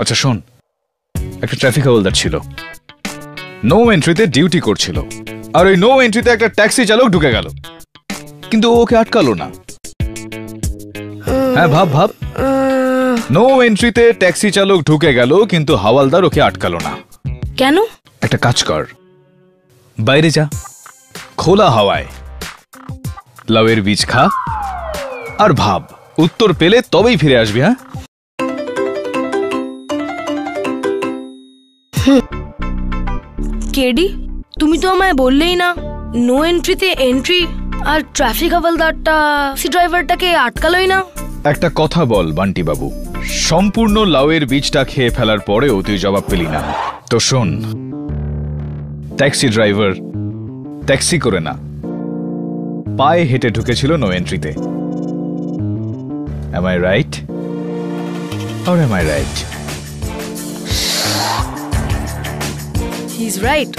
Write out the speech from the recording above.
আচ্ছা শোন, একটা ট্রাফিক হাওলদার ছিল, নো এন্ট্রিতে ডিউটি করছিল, আর ওই নো এন্ট্রিতে একটা ট্যাক্সি চালক ঢুকে গেল, কিন্তু ও ওকে আটকালো না। হ্যাঁ ভাব ভাব, নো এন্ট্রিতে ট্যাক্সি চালক ঢুকে গেল কিন্তু হাওলদার ওকে আটকালো না। কেন? একটা কাজ কর, বাইরে যা, খোলা হাওয়ায় লাউয়ের বীজ খা, আর ভাব, উত্তর পেলে তবেই ফিরে আসবি। হ্যাঁ, কেডি, তুমি তো আমায় বললেই না নো এন্ট্রিতে এন্ট্রি, আর ট্রাফিক হাওলদারটা ট্যাক্সি ড্রাইভারটাকে আটকালোই না। একটা কথা বল বান্টি বাবু, সম্পূর্ণ লাউয়ের বীজটা খেয়ে ফেলার পরেও তুই জবাব পেলি না। তো শোন, ট্যাক্সি ড্রাইভার ট্যাক্সি করে না, পায়ে হেঁটে ঢুকেছিল no এন্ট্রিতে। Am I right? Or am I right? He's right.